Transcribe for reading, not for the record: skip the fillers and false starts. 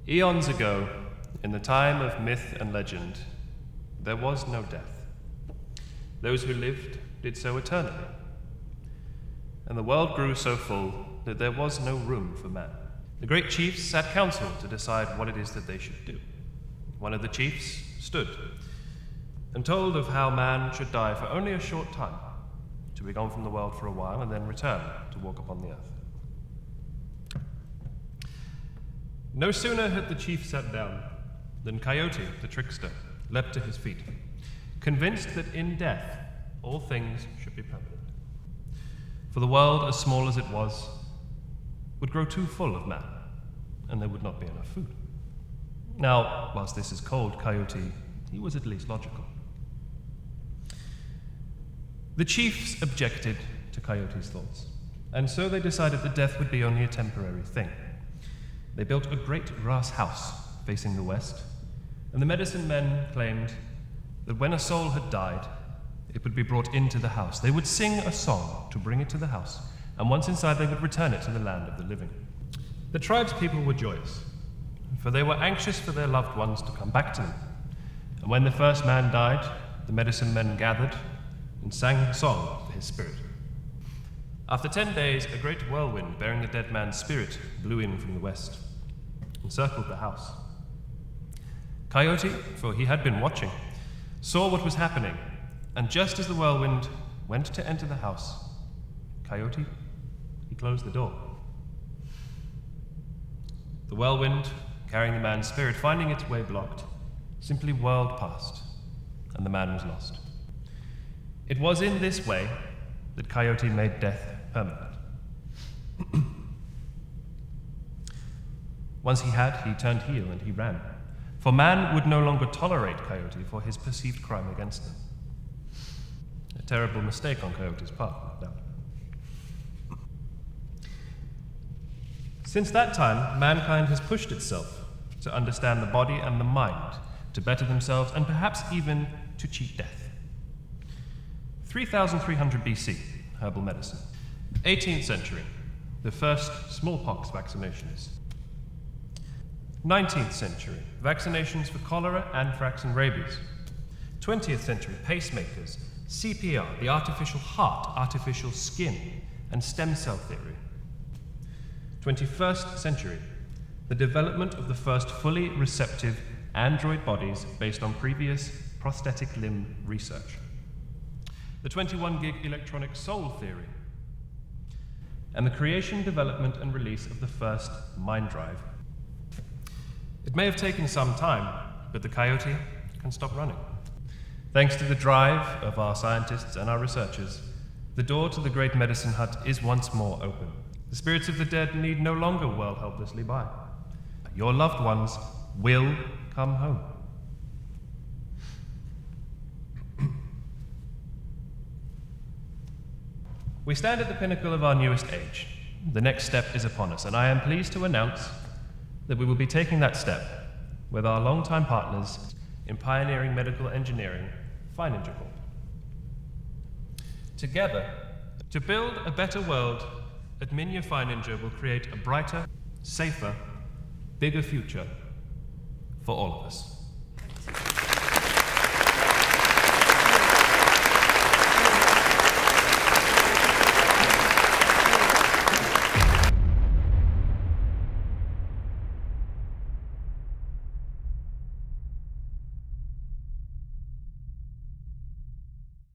Eons ago, in the time of myth and legend, there was no death. Those who lived did so eternally. And the world grew so full that there was no room for man. The great chiefs sat council to decide what it is that they should do. One of the chiefs stood and told of how man should die for only a short time, to be gone from the world for a while and then return to walk upon the earth. No sooner had the chief sat down than Coyote, the trickster, leapt to his feet, convinced that in death all things should be permanent. For the world, as small as it was, would grow too full of man, and there would not be enough food. Now, whilst this is cold, Coyote, he was at least logical. The chiefs objected to Coyote's thoughts, and so they decided that death would be only a temporary thing. They built a great grass house facing the west, and the medicine men claimed that when a soul had died, it would be brought into the house. They would sing a song to bring it to the house, and once inside they would return it to the land of the living. The tribespeople were joyous, for they were anxious for their loved ones to come back to them. And when the first man died, the medicine men gathered and sang a song for his spirit. After 10 days, a great whirlwind bearing the dead man's spirit blew in from the west and circled the house. Coyote, for he had been watching, saw what was happening, and just as the whirlwind went to enter the house, Coyote, he closed the door. The whirlwind, carrying the man's spirit, finding its way blocked, simply whirled past, and the man was lost. It was in this way that Coyote made death permanent. Once he turned heel and he ran, for man would no longer tolerate Coyote for his perceived crime against them. A terrible mistake on Coyote's part, no doubt. Since that time, mankind has pushed itself to understand the body and the mind, to better themselves, and perhaps even to cheat death. 3300 BC, herbal medicine. 18th century, the first smallpox vaccinations. 19th century, vaccinations for cholera, anthrax, and rabies. 20th century, pacemakers, CPR, the artificial heart, artificial skin, and stem cell theory. 21st century, the development of the first fully receptive android bodies based on previous prosthetic limb research. The 21-gig electronic soul theory, and the creation, development, and release of the first mind drive. It may have taken some time, but the Coyote can stop running. Thanks to the drive of our scientists and our researchers, the door to the great medicine hut is once more open. The spirits of the dead need no longer whirl helplessly by. Your loved ones will come home. We stand at the pinnacle of our newest age. The next step is upon us, and I am pleased to announce that we will be taking that step with our longtime partners in pioneering medical engineering, Feininger Corp. Together, to build a better world, Atmina Feininger will create a brighter, safer, bigger future for all of us.